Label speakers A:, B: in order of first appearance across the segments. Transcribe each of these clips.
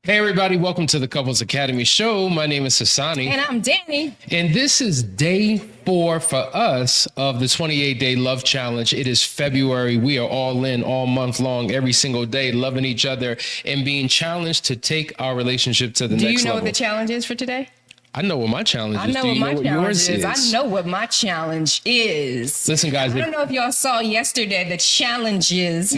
A: Hey everybody, welcome to the Couples Academy show. My name is Hassani.
B: And I'm Danny.
A: And this is day 4 for us of the 28-day love challenge. It is February. We are all in all month long, every single day, loving each other and being challenged to take our relationship to the next level.
B: Do you know what the challenge is for today?
A: I know what my challenge is.
B: I know what my challenge is. I know what my challenge is.
A: Listen, guys.
B: I don't know if y'all saw yesterday the challenges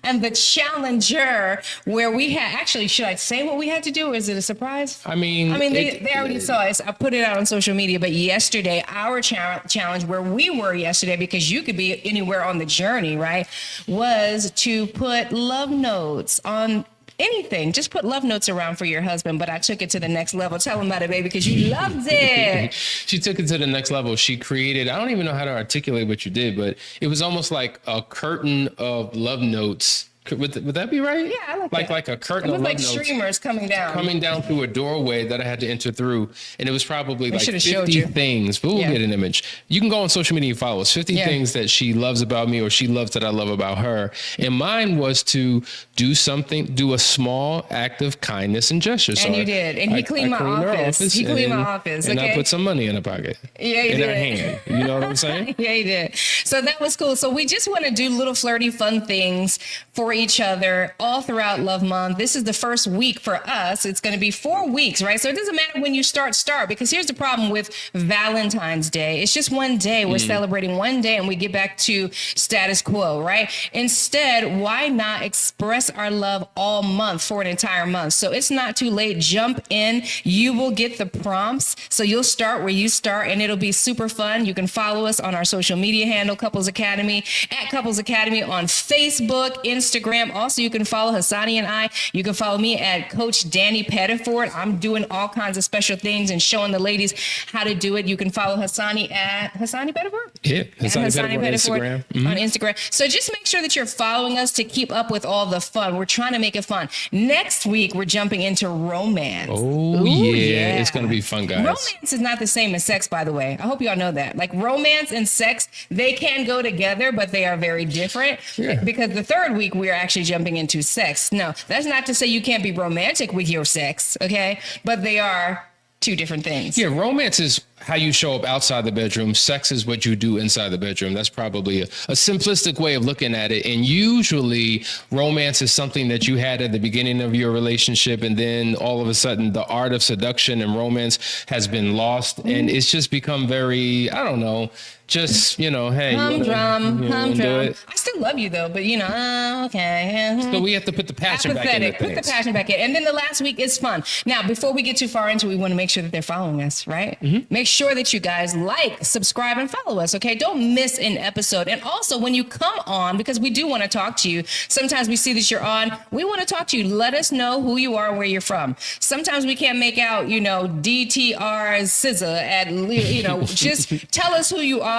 B: and the challenger where we had, actually, should I say what we had to do? Or is it a surprise?
A: I mean,
B: they already saw it. I put it out on social media, but yesterday, our challenge where we were yesterday, because you could be anywhere on the journey, right, was to put love notes on anything. Just put love notes around for your husband, but I took it to the next level. Tell him about it, baby, because you loved it.
A: She took it to the next level. She created, I don't even know how to articulate what you did, but it was almost like a curtain of love notes. Would that be right?
B: Yeah, I like that.
A: Like a curtain of love notes.
B: It was like streamers coming down
A: through a doorway that I had to enter through. And it was probably like 50 things. But we'll get an image. You can go on social media and follow us. 50 things that she loves about me or she loves that I love about her. And mine was to do a small act of kindness and gesture.
B: And you did. And he cleaned my office. He cleaned my office.
A: And I put some money in her pocket.
B: Yeah, he
A: did. In her hand. You know what I'm saying?
B: Yeah, he did. So that was cool. So we just want to do little flirty fun things for each other all throughout Love Month. This is the first week for us. It's going to be 4 weeks, right? So it doesn't matter when you start, because here's the problem with Valentine's Day. It's just one day. We're celebrating one day and we get back to status quo, right? Instead, why not express our love all month for an entire month? So it's not too late. Jump in. You will get the prompts. So you'll start where you start and it'll be super fun. You can follow us on our social media handle, Couples Academy, at Couples Academy on Facebook, Instagram. Also, you can follow Hassani and I. You can follow me at Coach Danny Pettiford. I'm doing all kinds of special things and showing the ladies how to do it. You can follow Hassani at Hassani Pettiford?
A: Yeah, Hassani Pettiford
B: on Instagram. So just make sure that you're following us to keep up with all the fun. We're trying to make it fun. Next week, we're jumping into romance.
A: Oh, yeah. It's going to be fun, guys.
B: Romance is not the same as sex, by the way. I hope y'all know that. Like romance and sex, they can go together, but they are very different. Yeah. Because the third week, we're actually jumping into sex. No, that's not to say you can't be romantic with your sex, okay? But they are two different things.
A: Yeah, romance is how you show up outside the bedroom. Sex is what you do inside the bedroom. That's probably a simplistic way of looking at it. And usually romance is something that you had at the beginning of your relationship. And then all of a sudden the art of seduction and romance has been lost. And it's just become very, I don't know, just, hey.
B: Humdrum. I still love you though, but okay.
A: So we have to put the passion back in.
B: Put the passion back in. And then the last week is fun. Now, before we get too far into it, we want to make sure that they're following us, right? Make sure that you guys like, subscribe, and follow us, okay? Don't miss an episode. And also, when you come on, because we do want to talk to you, sometimes we see that you're on, we want to talk to you. Let us know who you are and where you're from. Sometimes we can't make out, DTR SZA at, just tell us who you are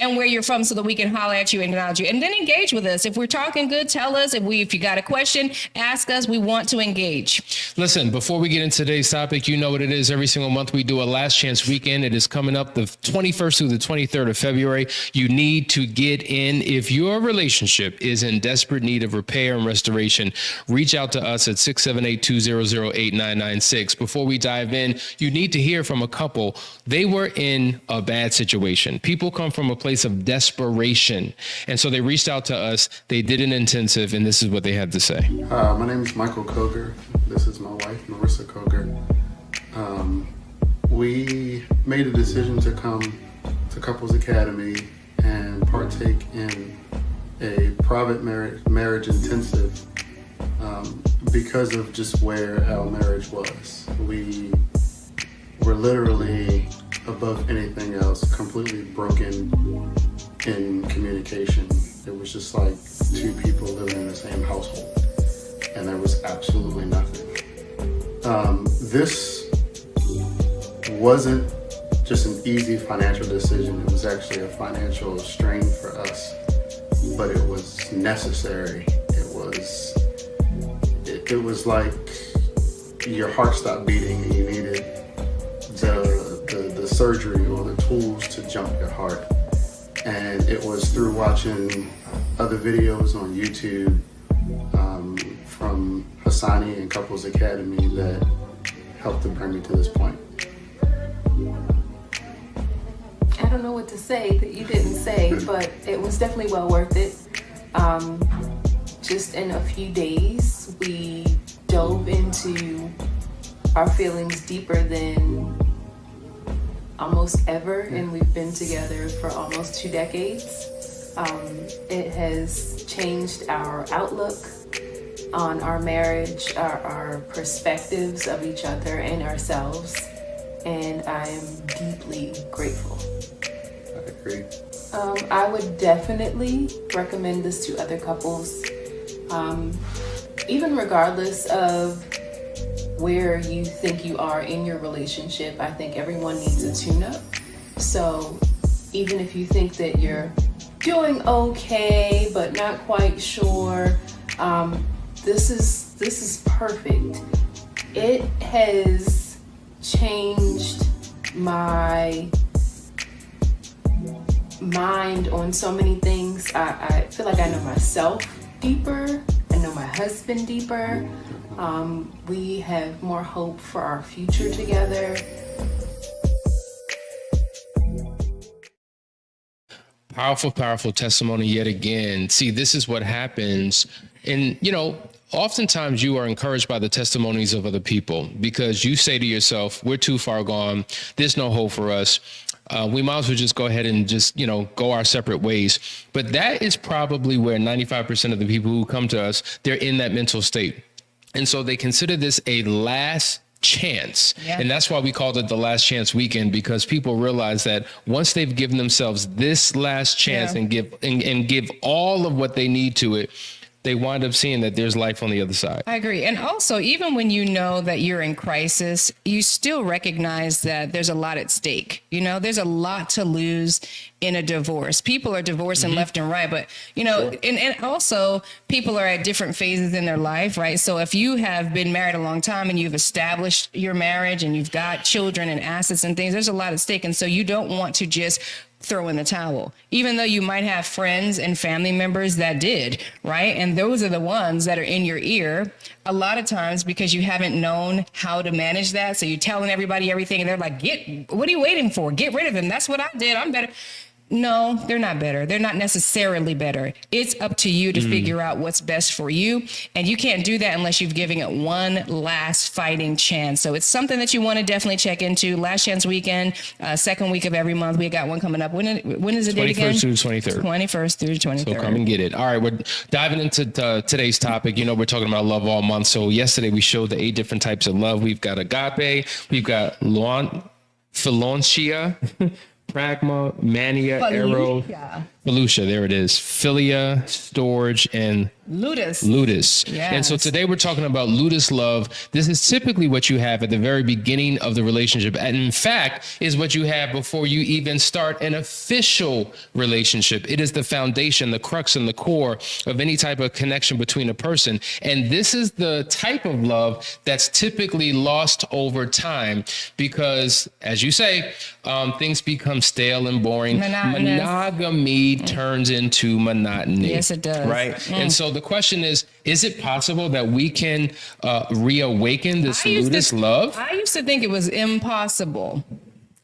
B: and where you're from so that we can holler at you and acknowledge you. And then engage with us. If we're talking good, tell us. If you got a question, ask us. We want to engage.
A: Listen, before we get into today's topic, you know what it is. Every single month we do a last chance weekend. It is coming up the 21st through the 23rd of February. You need to get in. If your relationship is in desperate need of repair and restoration, reach out to us at 678-200-8996. Before we dive in, you need to hear from a couple. They were in a bad situation. People come from a place of desperation. And so they reached out to us. They did an intensive, and this is what they had to say.
C: My name is Michael Koger. This is my wife, Marissa Koger. We made a decision to come to Couples Academy and partake in a private marriage intensive because of just where our marriage was. We were literally, above anything else, completely broken in communication. It was just like two people living in the same household, and there was absolutely nothing. This wasn't just an easy financial decision. It was actually a financial strain for us, but it was necessary. It was like your heart stopped beating and you needed the surgery or the tools to jump your heart. And it was through watching other videos on YouTube from Asani and Couples Academy that helped to bring me to this point.
D: I don't know what to say that you didn't say, but it was definitely well worth it. Just in a few days, we dove into our feelings deeper than almost ever, and we've been together for almost 2 decades. It has changed our outlook on our marriage, our perspectives of each other and ourselves, and I am deeply grateful.
C: I agree.
D: I would definitely recommend this to other couples, even regardless of where you think you are in your relationship. I think everyone needs a tune-up. So even if you think that you're doing okay but not quite sure, this is perfect. It has changed my mind on so many things. I feel like I know myself deeper. I know my husband deeper. We have more hope for our future together.
A: Powerful, powerful testimony yet again. See, this is what happens. And, oftentimes you are encouraged by the testimonies of other people because you say to yourself, we're too far gone. There's no hope for us. We might as well just go ahead and just, go our separate ways. But that is probably where 95% of the people who come to us, they're in that mental state. And so they consider this a last chance. Yeah. And that's why we called it the last chance weekend, because people realize that once they've given themselves this last chance and give all of what they need to it, they wind up seeing that there's life on the other side.
B: I agree. And also, even when you know that you're in crisis, you still recognize that there's a lot at stake. There's a lot to lose in a divorce. People are divorcing left and right, but, and also people are at different phases in their life, right? So if you have been married a long time and you've established your marriage and you've got children and assets and things, there's a lot at stake. And so you don't want to just throw in the towel, even though you might have friends and family members that did, right? And those are the ones that are in your ear a lot of times because you haven't known how to manage that. So you're telling everybody everything and they're like, what are you waiting for? Get rid of him. That's what I did. I'm better. No, they're not better. They're not necessarily better. It's up to you to figure out what's best for you. And you can't do that unless you've given it one last fighting chance. So it's something that you want to definitely check into. Last Chance Weekend, second week of every month. We got one coming up. When is the date again?
A: 21st through 23rd.
B: 21st through 23rd.
A: So come and get it. All right, we're diving into today's topic. We're talking about love all month. So yesterday we showed the 8 different types of love. We've got agape. We've got Philia. Pragma, Mania, Eros, Felucia, there it is. Philia, Storage, and
B: Ludus.
A: Yes. And so
B: Yes.
A: today we're talking about Ludus love. This is typically what you have at the very beginning of the relationship. And in fact, is what you have before you even start an official relationship. It is the foundation, the crux and the core of any type of connection between a person. And this is the type of love that's typically lost over time because, as you say, things become stale and boring. Monogamy turns into monotony.
B: Yes, it does.
A: Right? And so the question is it possible that we can reawaken this Ludus love?
B: I used to think it was impossible.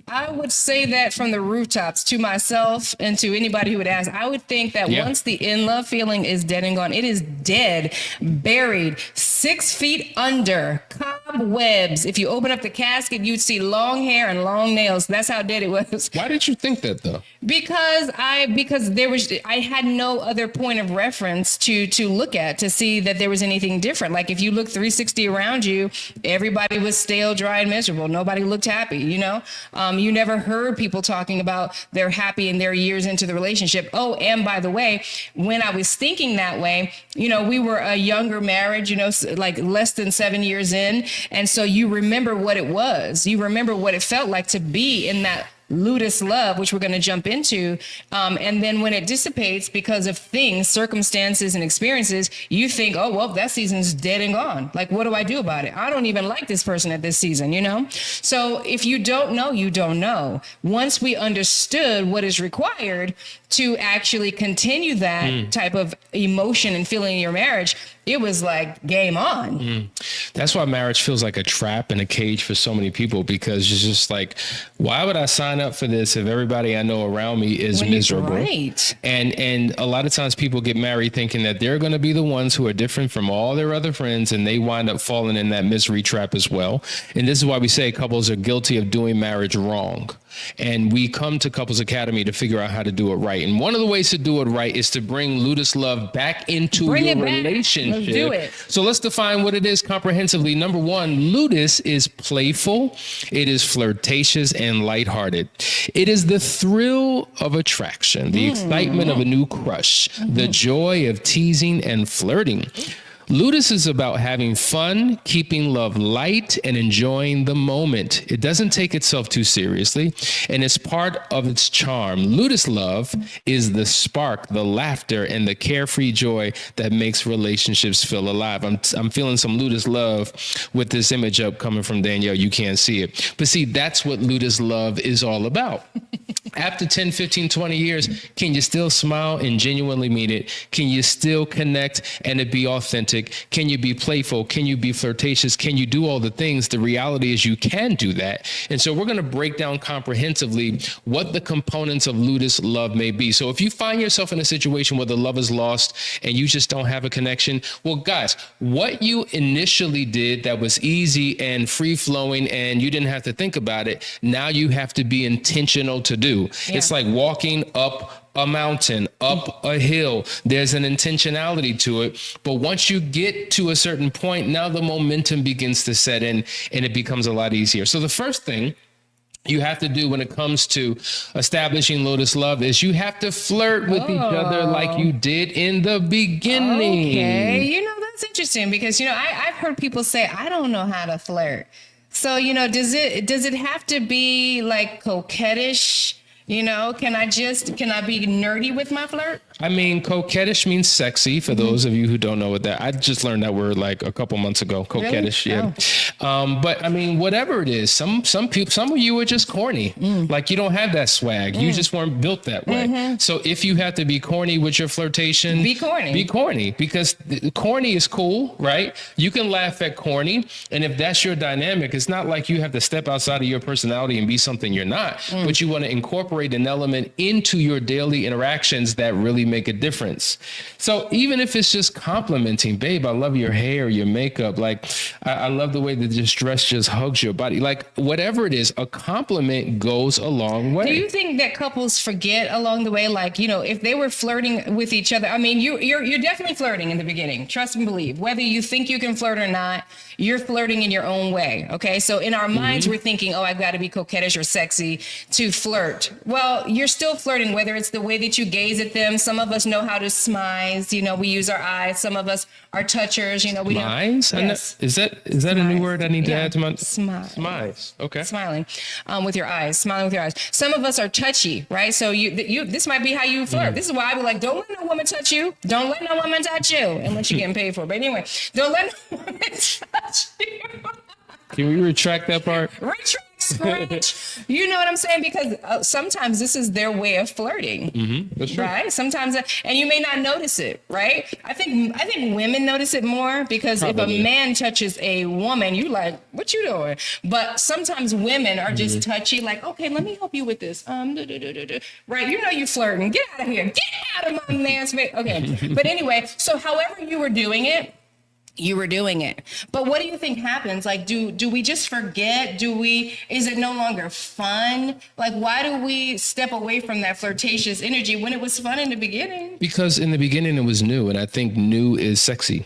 B: I would say that from the rooftops to myself and to anybody who would ask. I would think that once the in love feeling is dead and gone, it is dead, buried, 6 feet under, cobwebs. If you open up the casket, you'd see long hair and long nails. That's how dead it was.
A: Why did you think that though?
B: Because I had no other point of reference to look at to see that there was anything different. Like if you look 360 around you, everybody was stale, dry, and miserable. Nobody looked happy, You never heard people talking about they're happy in their years into the relationship. Oh, and by the way, when I was thinking that way, we were a younger marriage, like less than 7 years in. And so you remember what it was. You remember what it felt like to be in that Ludus Love, which we're going to jump into. And then when it dissipates because of things, circumstances, and experiences, you think, oh, well, that season's dead and gone. Like, what do I do about it? I don't even like this person at this season, you know? So if you don't know, you don't know. Once we understood what is required to actually continue that type of emotion and feeling in your marriage, it was like game on.
A: That's why marriage feels like a trap and a cage for so many people, because it's just like, why would I sign up for this if everybody I know around me is miserable?
B: Right.
A: And a lot of times people get married thinking that they're going to be the ones who are different from all their other friends, and they wind up falling in that misery trap as well. And this is why we say couples are guilty of doing marriage wrong. And we come to Couples Academy to figure out how to do it right. And one of the ways to do it right is to bring Ludus Love back into your relationship.
B: Let's do it.
A: So let's define what it is comprehensively. Number one, Ludus is playful, it is flirtatious and lighthearted. It is the thrill of attraction, the excitement of a new crush, the joy of teasing and flirting. Ludus is about having fun, keeping love light, and enjoying the moment. It doesn't take itself too seriously, and it's part of its charm. Ludus Love is the spark, the laughter, and the carefree joy that makes relationships feel alive. I'm feeling some Ludus Love with this image up coming from Danielle. You can't see it. But see, that's what Ludus Love is all about. After 10, 15, 20 years, can you still smile and genuinely mean it? Can you still connect and it be authentic? Can you be playful? Can you be flirtatious? Can you do all the things? The reality is you can do that. And so we're going to break down comprehensively what the components of Ludus Love may be. So if you find yourself in a situation where the love is lost and you just don't have a connection, well, guys, what you initially did that was easy and free flowing and you didn't have to think about it, now you have to be intentional to do. Yeah. It's like walking up a mountain, up a hill. There's an intentionality to it. But once you get to a certain point, now the momentum begins to set in and it becomes a lot easier. So the first thing you have to do when it comes to establishing Ludus Love is you have to flirt with each other like you did in the beginning.
B: Okay, you know, that's interesting because, you know, I've heard people say, I don't know how to flirt. So, you know, does it have to be like coquettish? You know, can I be nerdy with my flirt?
A: I mean, coquettish means sexy for those of you who don't know what that, I just learned that word like a couple months ago, coquettish. Really? Yeah. But I mean, whatever it is, some people, some of you are just corny. Like you don't have that swag. You just weren't built that way. So if you have to be corny with your flirtation, be corny because corny is cool, right? You can laugh at corny. And if that's your dynamic, it's not like you have to step outside of your personality and be something you're not, but you want to incorporate an element into your daily interactions that really make a difference. So even if it's just complimenting, babe, I love your hair, your makeup. Like, I love the way that this dress just hugs your body. Like whatever it is, a compliment goes a long way.
B: Do you think that couples forget along the way? Like, you know, if they were flirting with each other, I mean, you're definitely flirting in the beginning. Trust and believe. Whether you think you can flirt or not, you're flirting in your own way. Okay. So in our minds, we're thinking, oh, I've got to be coquettish or sexy to flirt. Well, you're still flirting, whether it's the way that you gaze at them. Some of us know how to smize. You know, we use our eyes. Some of us are touchers. You know, we
A: smize?
B: Yes.
A: Is that a new word I need to add to my smize? Okay.
B: Smiling with your eyes, smiling with your eyes. Some of us are touchy, right? So this might be how you flirt. This is why I be like, don't let no woman touch you. Don't let no woman touch you unless you're getting paid for it. But anyway, don't let no woman touch you.
A: Can we retract that part?
B: Retract. You know what I'm saying? Because sometimes this is their way of flirting,
A: That's true.
B: right? Sometimes, and you may not notice it, right? I think women notice it more because if a man touches a woman, you like, what you doing? But sometimes women are just touchy, like, okay, let me help you with this. Right? You know you flirting. Get out of here. Get out of my man's face. Okay. But anyway, so however you were doing it, you were doing it. But what do you think happens? Like, do we just forget? Is it no longer fun? Like, why do we step away from that flirtatious energy when it was fun in the beginning? Because
A: in the beginning it was new, and I think new is sexy.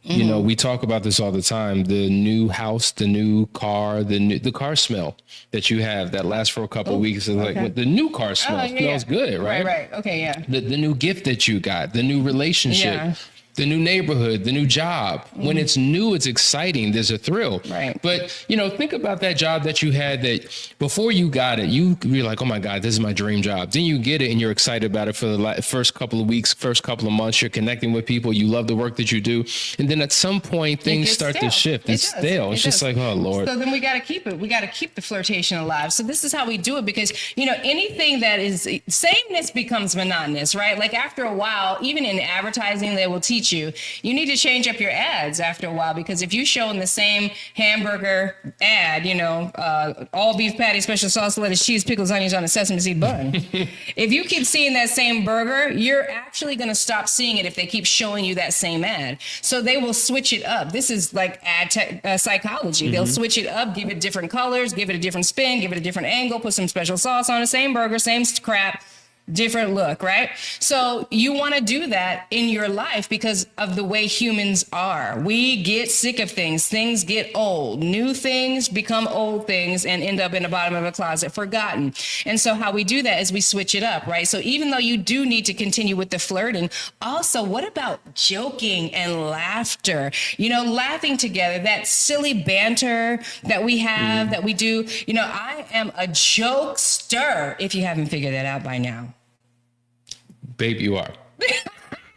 A: You know, we talk about this all the time. The new house, the new car, the car smell that you have that lasts for a couple of weeks. Is like the new car smell smells good, right?
B: Right. Okay, yeah.
A: The new gift that you got, the new relationship. the new neighborhood, the new job. When it's new, it's exciting. There's a thrill.
B: Right.
A: But, think about that job that you had that before you got it, you're like, oh my God, this is my dream job. Then you get it and you're excited about it for the first couple of weeks, first couple of months. You're connecting with people. You love the work that you do. And then at some point, things start to shift. It's stale. It's just like, oh, Lord.
B: So then we got to keep it. We got to keep the flirtation alive. So this is how we do it because, anything that is sameness becomes monotonous, right? Like after a while, even in advertising, they will teach you need to change up your ads after a while, because if you show in the same hamburger ad, all beef patty, special sauce, lettuce, cheese, pickles, onions on a sesame seed bun. If you keep seeing that same burger, you're actually going to stop seeing it if they keep showing you that same ad. So they will switch it up. This is like ad psychology. They'll switch it up, give it different colors, give it a different spin, give it a different angle, put some special sauce on the same burger, same crap, different look, right? So you want to do that in your life because of the way humans are. We get sick of things. Things get old. New things become old things and end up in the bottom of a closet, forgotten. And so how we do that is we switch it up, right? So even though you do need to continue with the flirting, also, what about joking and laughter? Laughing together, that silly banter that we have, that we do. I am a jokester, if you haven't figured that out by now.
A: Babe, you are.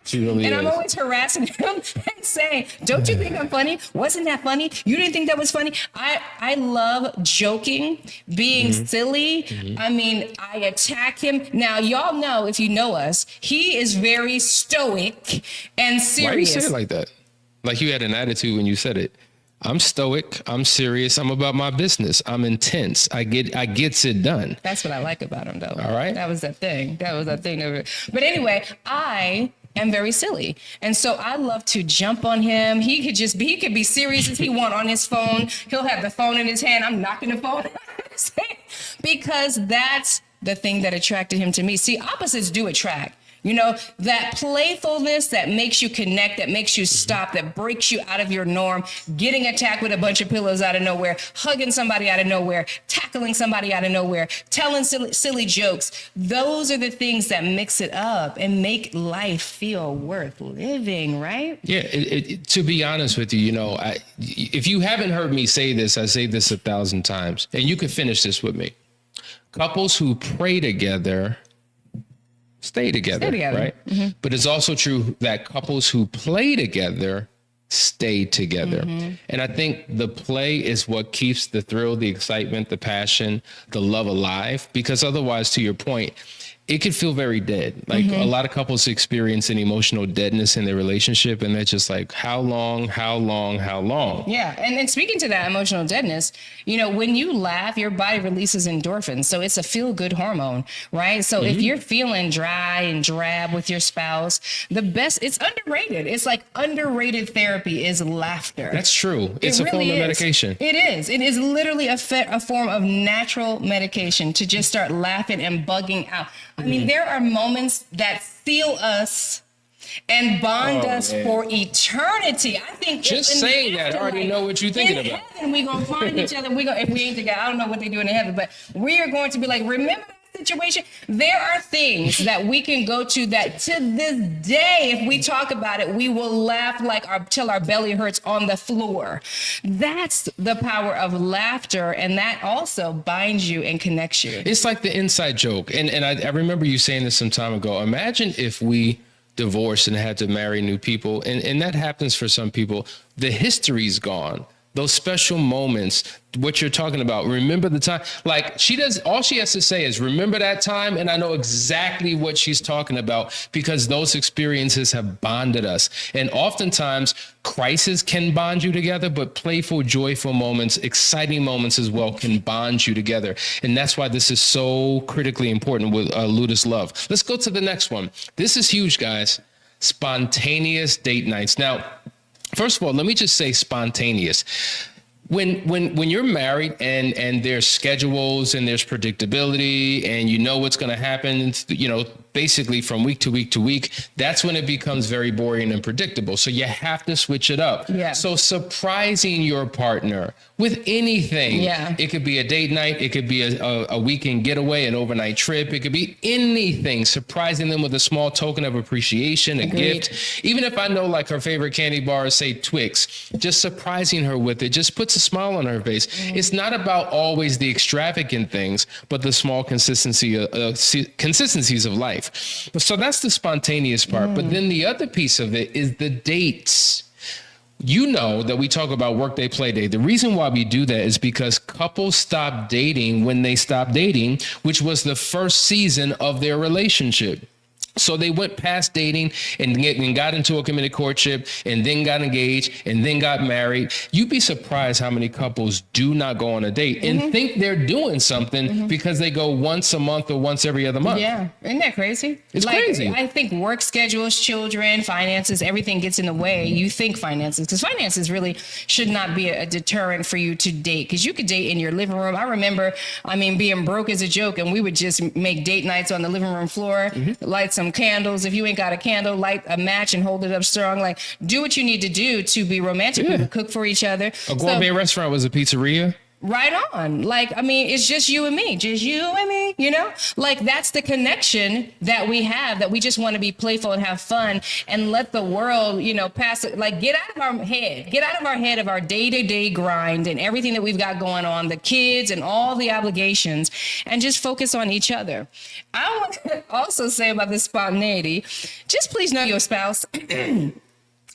A: She really
B: and
A: is.
B: I'm always harassing him and saying, don't you think I'm funny? Wasn't that funny? You didn't think that was funny? I love joking, being silly. I mean, I attack him. Now, y'all know, if you know us, he is very stoic and serious.
A: Why do you say it like that? Like you had an attitude when you said it. I'm stoic. I'm serious. I'm about my business. I'm intense. I gets it done.
B: That's what I like about him, though.
A: All right.
B: That was that thing. But anyway, I am very silly. And so I love to jump on him. He could be serious as he want on his phone. He'll have the phone in his hand. I'm knocking the phone out of his hand because that's the thing that attracted him to me. See, opposites do attract. That playfulness that makes you connect, that makes you stop, that breaks you out of your norm, getting attacked with a bunch of pillows out of nowhere, hugging somebody out of nowhere, tackling somebody out of nowhere, telling silly jokes. Those are the things that mix it up and make life feel worth living, right?
A: Yeah. To be honest with you, if you haven't heard me say this, I say this 1,000 times, and you can finish this with me. Couples who pray together stay together, right? But it's also true that couples who play together stay together. And I think the play is what keeps the thrill, the excitement, the passion, the love alive, because otherwise, to your point, it could feel very dead. Like a lot of couples experience an emotional deadness in their relationship, and they're just like, how long? Yeah. And speaking to that emotional deadness, when you laugh, your body releases endorphins. So it's a feel-good hormone, right? So if you're feeling dry and drab with your spouse, it's underrated. It's like underrated therapy is laughter. That's true. It's a form of medication.
B: It is. It is literally a form of natural medication to just start laughing and bugging out. I mean, there are moments that seal us and bond us for eternity. I think
A: just saying that, I already know what you're thinking about.
B: In heaven, we're going to find each other. If we ain't together, I don't know what they do in heaven, but we are going to be like, remember that situation? There are things that we can go to that to this day, if we talk about it, we will laugh till our belly hurts on the floor. That's the power of laughter, and that also binds you and connects you.
A: It's like the inside joke. And I remember you saying this some time ago. Imagine if we divorced and had to marry new people, and that happens for some people. The history's gone. Those special moments, what you're talking about. Remember the time, like all she has to say is remember that time. And I know exactly what she's talking about because those experiences have bonded us. And oftentimes crisis can bond you together, but playful, joyful moments, exciting moments as well can bond you together. And that's why this is so critically important with Ludus Love. Let's go to the next one. This is huge, guys. Spontaneous date nights. Now, first of all, let me just say spontaneous. When you're married and there's schedules and there's predictability and you know what's going to happen, basically from week to week to week, that's when it becomes very boring and predictable. So you have to switch it up.
B: Yeah.
A: So surprising your partner with anything.
B: Yeah.
A: It could be a date night. It could be a weekend getaway, an overnight trip. It could be anything. Surprising them with a small token of appreciation, a gift. Even if I know like her favorite candy bar is, say, Twix, just surprising her with it just puts a smile on her face. It's not about always the extravagant things, but the small consistencies of life. So that's the spontaneous part. But then the other piece of it is the dates. You know that we talk about workday, play day. The reason why we do that is because couples stop dating when they stop dating, which was the first season of their relationship. So they went past dating and got into a committed courtship and then got engaged and then got married. You'd be surprised how many couples do not go on a date and think they're doing something because they go once a month or once every other month.
B: Yeah. Isn't that crazy?
A: It's crazy.
B: I think work schedules, children, finances, everything gets in the way. You think finances, because finances really should not be a deterrent for you to date, because you could date in your living room. I remember, being broke as a joke, and we would just make date nights on the living room floor, light some candles. If you ain't got a candle, light a match and hold it up strong. Like, do what you need to do to be romantic. We would cook for each other.
A: A gourmet restaurant was a pizzeria.
B: Right on. Like, it's just you and me, like that's the connection that we have, that we just want to be playful and have fun and let the world, pass it. Like, get out of our head of our day-to-day grind and everything that we've got going on, the kids and all the obligations, and just focus on each other. I want to also say about this spontaneity, just please know your spouse.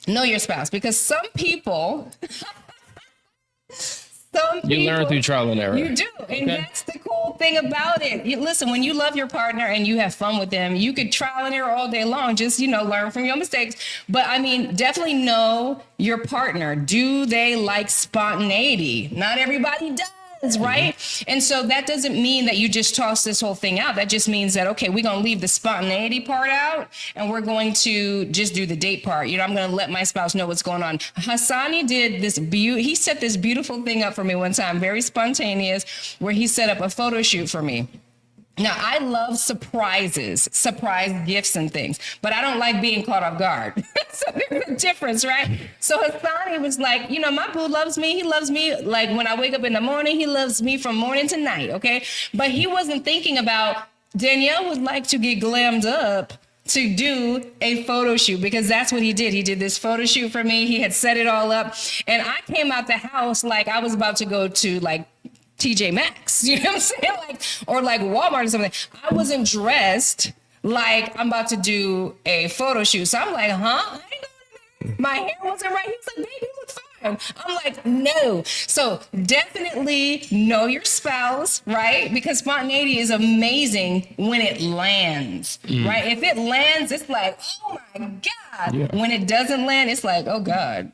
B: Know your spouse, because some people
A: You learn through trial and error.
B: You do. And that's the cool thing about it. Listen, when you love your partner and you have fun with them, you could trial and error all day long. Just, learn from your mistakes. But definitely know your partner. Do they like spontaneity? Not everybody does. Right. And so that doesn't mean that you just toss this whole thing out. That just means that, okay, we're going to leave the spontaneity part out and we're going to just do the date part. I'm going to let my spouse know what's going on. Hassani did this. He set this beautiful thing up for me one time, very spontaneous, where he set up a photo shoot for me. Now, I love surprise gifts and things, but I don't like being caught off guard. So there's a difference, right? So Hassani was like, my boo loves me. He loves me. Like when I wake up in the morning, he loves me from morning to night. Okay. But he wasn't thinking about Danielle would like to get glammed up to do a photo shoot, because that's what he did. He did this photo shoot for me. He had set it all up, and I came out the house like I was about to go to like TJ Maxx, you know what I'm saying? Or Walmart or something. I wasn't dressed like I'm about to do a photo shoot. So I'm like, I ain't going there. My hair wasn't right. He was like, baby, you look fine. I'm like, no. So definitely know your spouse, right? Because spontaneity is amazing when it lands, right? If it lands, it's like, oh my God. Yeah. When it doesn't land, it's like, oh God.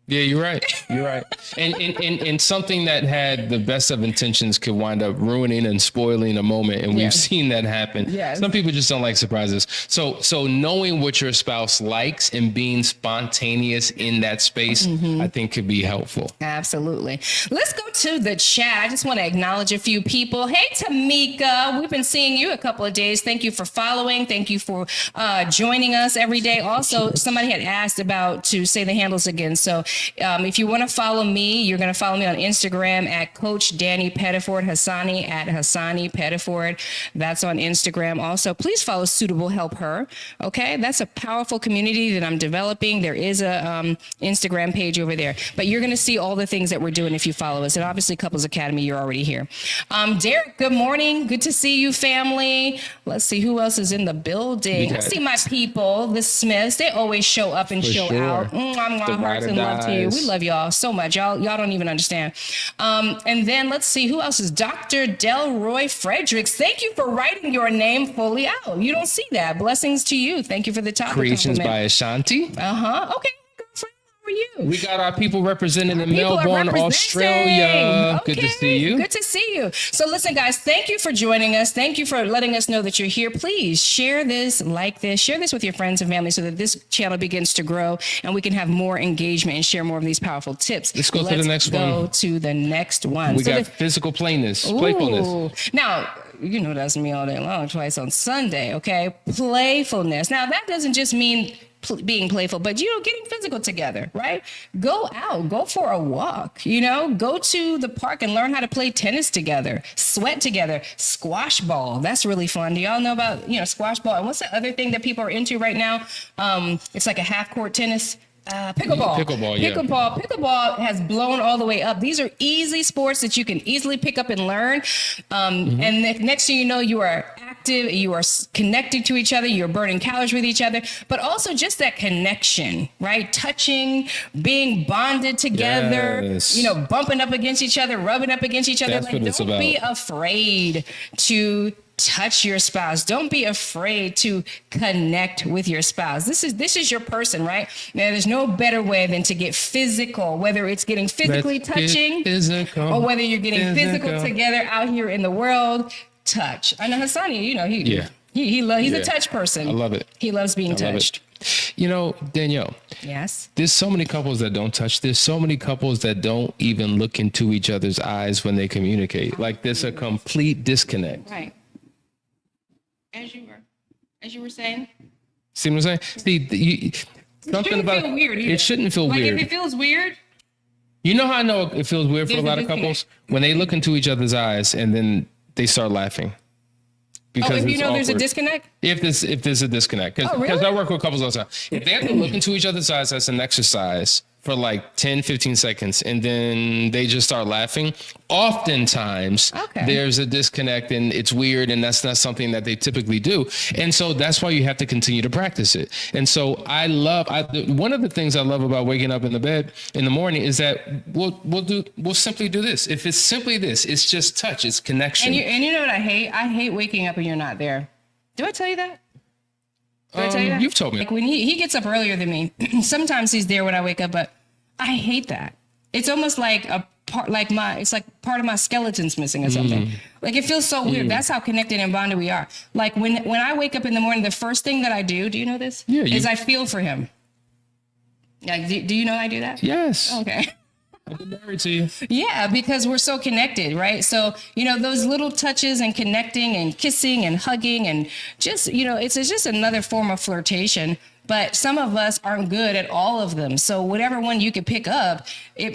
A: Yeah, you're right. You're right. And something that had the best of intentions could wind up ruining and spoiling a moment. And we've seen that happen. Yes. Some people just don't like surprises. So knowing what your spouse likes and being spontaneous in that space, I think could be helpful.
B: Absolutely. Let's go to the chat. I just want to acknowledge a few people. Hey, Tamika, we've been seeing you a couple of days. Thank you for following. Thank you for joining us every day. Also, somebody had asked to say the handles again. So if you want to follow me, you're going to follow me on Instagram at Coach Danny Pettiford, Hassani at Hassani Pettiford. That's on Instagram. Also, please follow Suitable Help Her. Okay, that's a powerful community that I'm developing. There is a Instagram page over there, but you're going to see all the things that we're doing if you follow us. And obviously, Couples Academy, you're already here. Derek, good morning. Good to see you, family. Let's see who else is in the building. I see my people, the Smiths. They always show up and show out. Hearts and love to you. We love y'all so much. Y'all don't even understand. And then let's see who else is Dr. Delroy Fredericks. Thank you for writing your name fully out. You don't see that. Blessings to you. Thank you for the topic.
A: Creations by Ashanti.
B: Okay. Girlfriend, how are you?
A: We got our people representing in Melbourne, Australia.
B: Okay.
A: Good to see you.
B: Good to see you. So listen, guys, thank you for joining us. Thank you for letting us know that you're here. Please share this, share this with your friends and family so that this channel begins to grow and we can have more engagement and share more of these powerful tips.
A: Let's go to the next one.
B: We got
A: physical playfulness.
B: Now, that's me all day long, twice on Sunday. Okay. Playfulness. Now that doesn't just mean being playful, but getting physical together, right? Go out, go for a walk, go to the park and learn how to play tennis together, sweat together, squash ball. That's really fun. Do y'all know about, squash ball? And what's the other thing that people are into right now? It's like a half court tennis. Pickleball. Pickleball has blown all the way up. These are easy sports that you can easily pick up and learn. And next thing you know, you are active, you are connected to each other, you're burning calories with each other, but also just that connection, right? Touching, being bonded together, bumping up against each other, rubbing up against each other.
A: That's what it's about.
B: Don't be afraid to touch your spouse. Don't be afraid to connect with your spouse. This is your person, right? Now, there's no better way than to get physical, whether it's getting physically touching or whether you're getting physical together out here in the world. Touch. I know Hassani, he's a touch person.
A: I love it.
B: He loves being touched.
A: Danielle.
B: Yes.
A: There's so many couples that don't touch. There's so many couples that don't even look into each other's eyes when they communicate. Like there's a complete disconnect.
B: Right. As you were saying.
A: See what I'm saying? See, something about
B: feel weird either.
A: It shouldn't feel weird.
B: If it feels weird.
A: You know how I know it feels weird for a lot of couples? When they look into each other's eyes and then they start laughing. Because
B: if there's a disconnect?
A: If there's a disconnect. Because I work with couples all the time. If they have to look into each other's eyes as an exercise for like 10, 15 seconds, and then they just start laughing, oftentimes there's a disconnect and it's weird, and that's not something that they typically do. And so that's why you have to continue to practice it. And so one of the things I love about waking up in the bed in the morning is that we'll simply do this. If it's simply this, it's just touch, it's connection.
B: And you know what I hate? I hate waking up and you're not there. Do I tell you that? Did I tell you that?
A: You've told me.
B: Like when he gets up earlier than me, sometimes he's there when I wake up, but I hate that. It's almost like it's like part of my skeleton's missing or something. Like it feels so weird. That's how connected and bonded we are. Like when I wake up in the morning, the first thing that I do you know this? Yeah. Is I feel for him. Like, do you know I do that?
A: Yes.
B: Okay.
A: I've been married to you.
B: Yeah, because we're so connected, right? So, those little touches and connecting and kissing and hugging and just, it's just another form of flirtation. But some of us aren't good at all of them. So whatever one you can pick up, it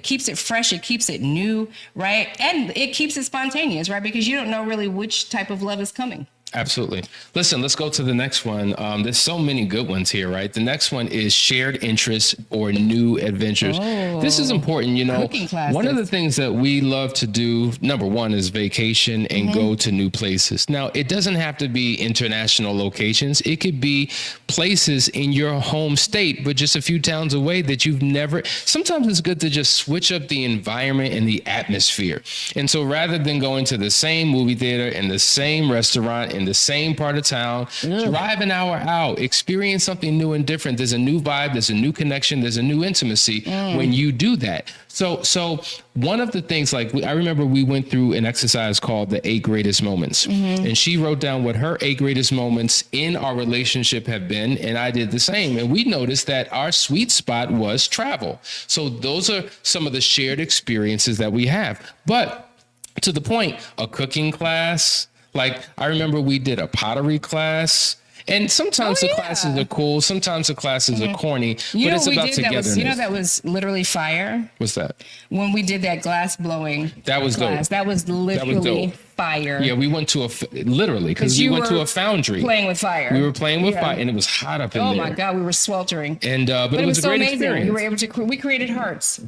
B: keeps it fresh, it keeps it new, right? And it keeps it spontaneous, right? Because you don't know really which type of love is coming.
A: Absolutely. Listen, let's go to the next one. There's so many good ones here, right? The next one is shared interests or new adventures. This is important.
B: Cooking classes.
A: One of the things that we love to do, number one, is vacation and go to new places. Now, it doesn't have to be international locations. It could be places in your home state, but just a few towns away that you've never. Sometimes it's good to just switch up the environment and the atmosphere. And so rather than going to the same movie theater and the same restaurant in the same part of town, drive an hour out, experience something new and different. There's a new vibe, there's a new connection, there's a new intimacy when you do that. So one of the things, like I remember we went through an exercise called the 8 greatest moments, and she wrote down what her 8 greatest moments in our relationship have been, and I did the same. And we noticed that our sweet spot was travel. So those are some of the shared experiences that we have. But to the point, a cooking class. Like I remember we did a pottery class, and sometimes the classes are cool, sometimes the classes are corny, but it's about togetherness.
B: That was literally fire.
A: What's that?
B: When we did that glass blowing.
A: That was
B: class.
A: dope.
B: That was literally fire.
A: Yeah, we went to because we went to a foundry.
B: Playing with fire.
A: We were playing with fire, and it was hot up in there.
B: Oh my God, we were sweltering.
A: And but it was a
B: so
A: great
B: amazing.
A: experience.
B: We were able to. We created hearts.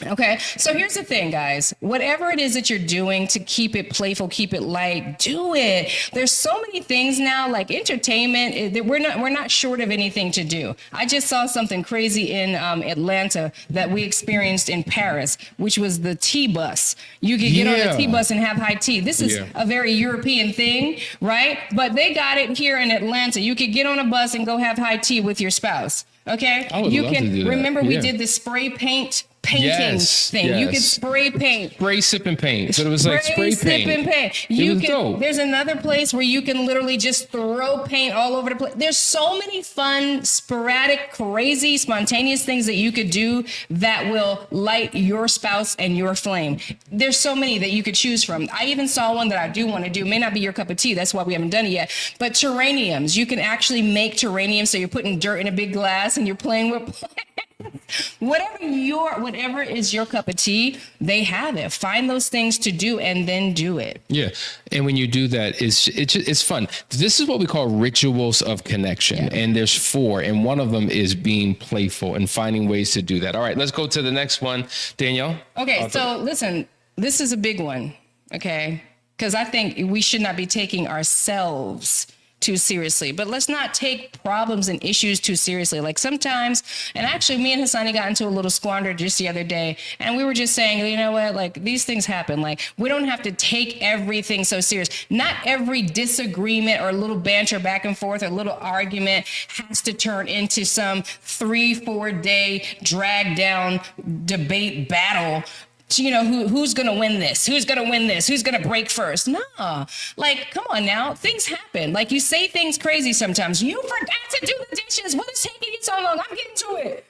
B: Okay, so here's the thing, guys. Whatever it is that you're doing to keep it playful, keep it light, do it. There's so many things now, like entertainment. That we're not short of anything to do. I just saw something crazy in Atlanta that we experienced in Paris, which was the tea bus. You could get on the tea bus and have high tea. This is a very European thing, right? But they got it here in Atlanta. You could get on a bus and go have high tea with your spouse. Okay,
A: I would love to do that.
B: Remember we did the spray paint painting thing. You can spray paint.
A: Spray, sip, and paint. So it was like spray
B: sip,
A: paint.
B: and paint.
A: It was dope.
B: There's another place where you can literally just throw paint all over the place. There's so many fun, sporadic, crazy, spontaneous things that you could do that will light your spouse and your flame. There's so many that you could choose from. I even saw one that I do want to do. May not be your cup of tea. That's why we haven't done it yet. But terrariums. You can actually make terrariums. So you're putting dirt in a big glass and you're playing with plants. Whatever is your cup of tea, they have it. Find those things to do and then do it.
A: Yeah. And when you do that, it's fun. This is what we call rituals of connection. Yeah. And there's 4. And one of them is being playful and finding ways to do that. All right, let's go to the next one. Danielle?
B: Okay, so listen, this is a big one, okay? Because I think we should not be taking ourselves too seriously, but let's not take problems and issues too seriously. Like sometimes, and actually me and Hassani got into a little squander just the other day, and we were just saying, you know what, like these things happen. Like we don't have to take everything so serious. Not every disagreement or little banter back and forth or little argument has to turn into some 3-4 day drag down debate battle. You know, who's going to win this? Who's going to win this? Who's going to break first? Nah, like, come on now. Things happen. Like you say things crazy sometimes. You forgot to do the dishes. What is taking you so long? I'm getting to it.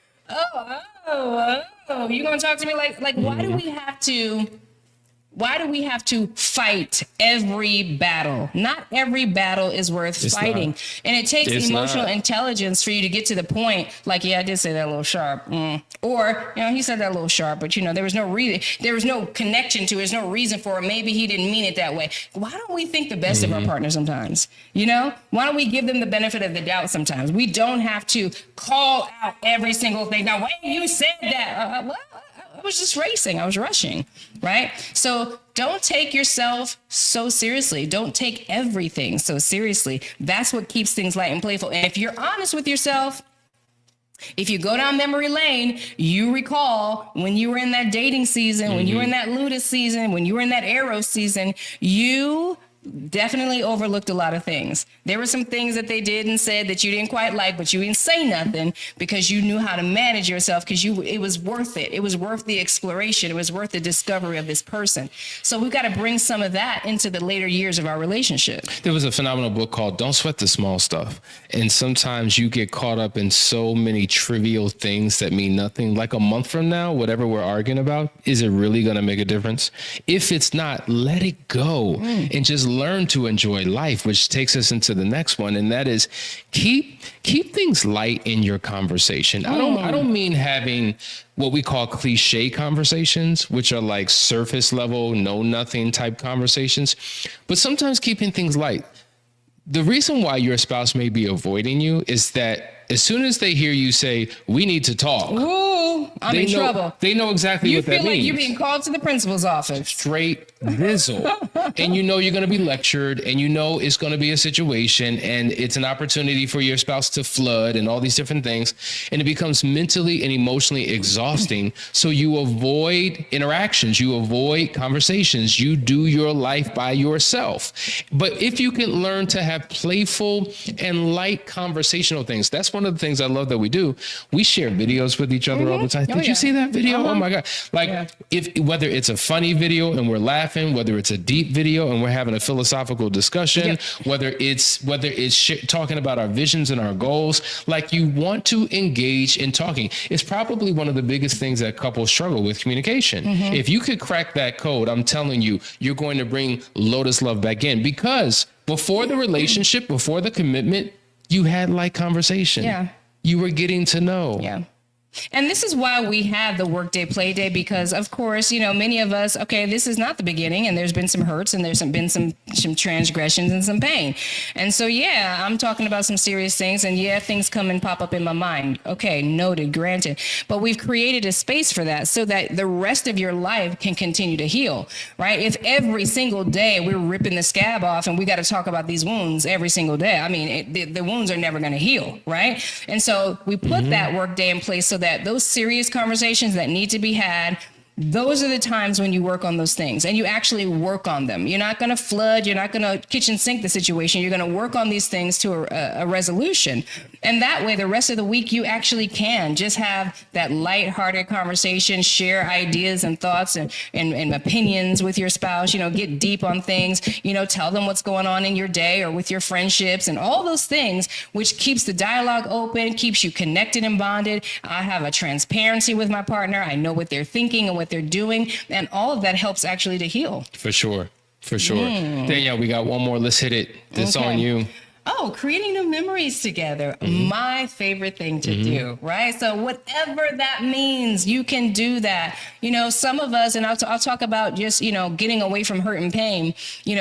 B: Oh, you going to talk to me like why do we have to fight every battle? Not every battle is worth fighting. And it takes emotional intelligence for you to get to the point, like, yeah, I did say that a little sharp. Or, you know, he said that a little sharp, but, you know, there was no reason, there was no connection to it, there's no reason for it. Maybe he didn't mean it that way. Why don't we think the best of our partner sometimes? You know? Why don't we give them the benefit of the doubt sometimes? We don't have to call out every single thing. Now, wait, you said that. Well, I was just racing. I was rushing, right? So don't take yourself so seriously. Don't take everything so seriously. That's what keeps things light and playful. And if you're honest with yourself, if you go down memory lane, you recall when you were in that dating season, when you were in that Ludus season, when you were in that Eros season, you definitely overlooked a lot of things. There were some things that they did and said that you didn't quite like, but you didn't say nothing because you knew how to manage yourself, because it was worth it. It was worth the exploration. It was worth the discovery of this person. So we've got to bring some of that into the later years of our relationship.
A: There was a phenomenal book called Don't Sweat the Small Stuff. And sometimes you get caught up in so many trivial things that mean nothing. Like a month from now, whatever we're arguing about, is it really going to make a difference? If it's not, let it go and just learn to enjoy life, which takes us into the next one, and that is keep things light in your conversation. I don't mean having what we call cliche conversations, which are like surface level, know nothing type conversations, but sometimes keeping things light. The reason why your spouse may be avoiding you is that as soon as they hear you say, we need to talk,
B: ooh, I'm in trouble.
A: They know exactly what that means.
B: You feel like you're being called to the principal's office.
A: Straight vizzle. And you know you're going to be lectured, and you know it's going to be a situation, and it's an opportunity for your spouse to flood and all these different things. And it becomes mentally and emotionally exhausting. So you avoid interactions. You avoid conversations. You do your life by yourself. But if you can learn to have playful and light conversational things, that's one of the things I love that we do. We share videos with each other all the time. Did you see that video? Oh my God. Like whether it's a funny video and we're laughing, whether it's a deep video and we're having a philosophical discussion, whether it's talking about our visions and our goals, like you want to engage in talking. It's probably one of the biggest things that couples struggle with, communication. If you could crack that code, I'm telling you, you're going to bring Ludus Love back in, because before the relationship, before the commitment, you had like conversation. Yeah. You were getting to know.
B: Yeah. And this is why we have the workday play day, because of course, you know, many of us, okay, this is not the beginning, and there's been some hurts, and there's been some transgressions and some pain. And so, yeah, I'm talking about some serious things, and yeah, things come and pop up in my mind. Okay, noted, granted. But we've created a space for that so that the rest of your life can continue to heal, right? If every single day we're ripping the scab off and we got to talk about these wounds every single day, I mean, the wounds are never going to heal, right? And so we put that workday in place so that those serious conversations that need to be had, those are the times when you work on those things and you actually work on them. You're not going to flood. You're not going to kitchen sink the situation. You're going to work on these things to a resolution. And that way, the rest of the week, you actually can just have that lighthearted conversation, share ideas and thoughts and opinions with your spouse, get deep on things, tell them what's going on in your day or with your friendships and all those things, which keeps the dialogue open, keeps you connected and bonded. I have a transparency with my partner. I know what they're thinking and what they're doing. And all of that helps actually to heal.
A: For sure. Danielle, we got one more. Let's hit it. This on you.
B: Oh, creating new memories together. My favorite thing to do, right? So whatever that means, you can do that. Some of us, and I'll talk about just, getting away from hurt and pain.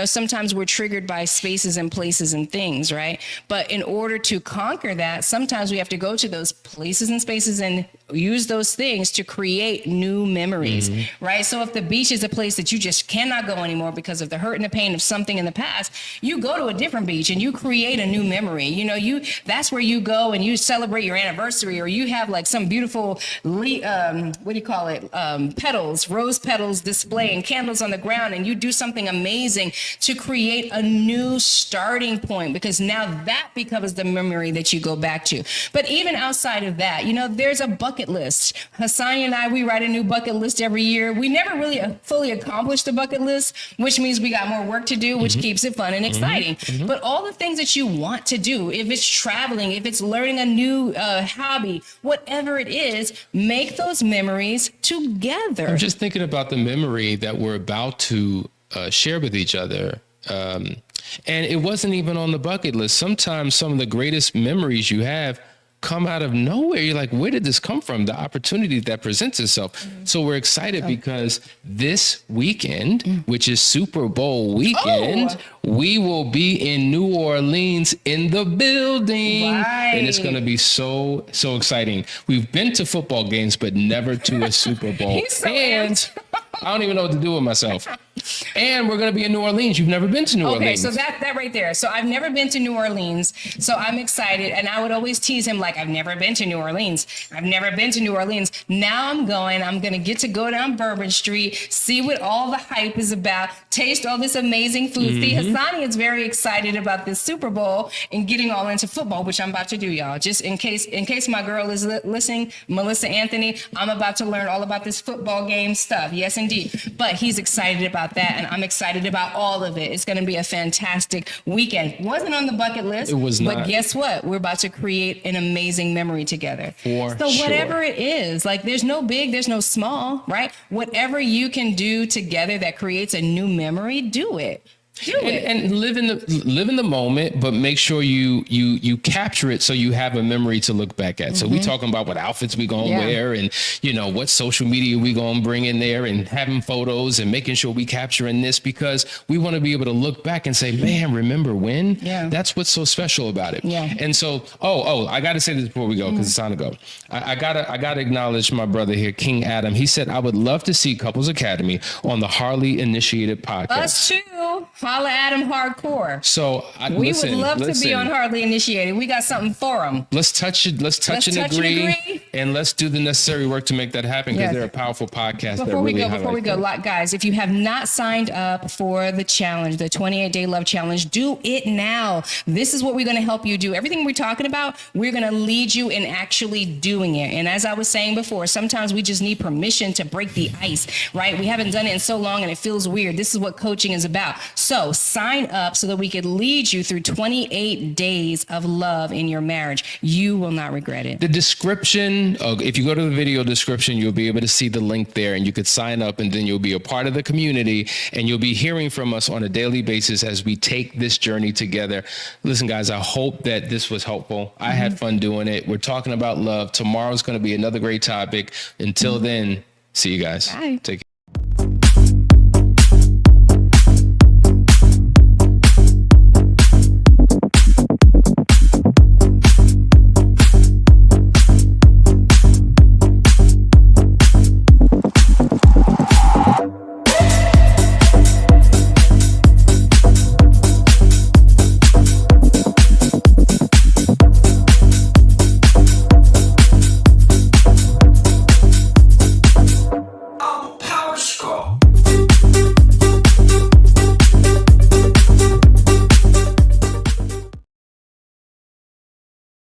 B: Sometimes we're triggered by spaces and places and things, right? But in order to conquer that, sometimes we have to go to those places and spaces and use those things to create new memories, right? So if the beach is a place that you just cannot go anymore because of the hurt and the pain of something in the past, you go to a different beach and you create a new memory. That's where you go and you celebrate your anniversary, or you have like some beautiful, petals, rose petals display and candles on the ground, and you do something amazing to create a new starting point, because now that becomes the memory that you go back to. But even outside of that, there's a bucket list. Hassani and I, we write a new bucket list every year. We never really fully accomplished the bucket list, which means we got more work to do, which keeps it fun and exciting. But all the things that you want to do, if it's traveling, if it's learning a new hobby, whatever it is, make those memories together.
A: I'm just thinking about the memory that we're about to share with each other. And it wasn't even on the bucket list. Sometimes some of the greatest memories you have come out of nowhere. You're like, where did this come from? The opportunity that presents itself. So we're excited because this weekend, which is Super Bowl weekend, we will be in New Orleans in the building.
B: Right.
A: And it's going to be so exciting. We've been to football games, but never to a Super Bowl.
B: He's so
A: and I don't even know what to do with myself. And we're going to be in New Orleans. You've never been to New Orleans.
B: Okay, so that right there. So I've never been to New Orleans. So I'm excited. And I would always tease him like, I've never been to New Orleans. I've never been to New Orleans. Now I'm going to get to go down Bourbon Street, see what all the hype is about, taste all this amazing food. See, Hassani is very excited about this Super Bowl and getting all into football, which I'm about to do, y'all. Just in case my girl is listening, Melissa Anthony, I'm about to learn all about this football game stuff. Yes, indeed. But he's excited about that, and I'm excited about all of it. It's going to be a fantastic weekend. Wasn't on the bucket list.
A: It was not.
B: But guess what? We're about to create an amazing memory together.
A: So
B: whatever it is, like there's no big, there's no small, right? Whatever you can do together that creates a new memory, do it.
A: And live in the moment, but make sure you capture it so you have a memory to look back at. So we talking about what outfits we gonna wear, and what social media we gonna bring in there, and having photos and making sure we capturing this, because we want to be able to look back and say, man, remember when?
B: Yeah.
A: That's what's so special about it.
B: Yeah.
A: And so, I gotta say this before we go, because it's time to go. I gotta acknowledge my brother here, King Adam. He said, I would love to see Couples Academy on the Harley Initiated podcast.
B: Us too. Holla at him hardcore.
A: So
B: we would love to be on Hardly Initiated. We got something for them.
A: Let's touch it. Let's touch and agree, and let's do the necessary work to make that happen, because they're a powerful podcast. Before
B: we go, guys, if you have not signed up for the challenge, the 28-day love challenge, do it now. This is what we're going to help you do. Everything we're talking about, we're going to lead you in actually doing it. And as I was saying before, sometimes we just need permission to break the ice, right? We haven't done it in so long and it feels weird. This is what coaching is about. So sign up so that we can lead you through 28 days of love in your marriage. You will not regret it.
A: The description, if you go to the video description, you'll be able to see the link there, and you could sign up, and then you'll be a part of the community, and you'll be hearing from us on a daily basis as we take this journey together. Listen, guys, I hope that this was helpful. I had fun doing it. We're talking about love. Tomorrow's going to be another great topic. Until then, see you guys.
B: Bye.
A: Take care.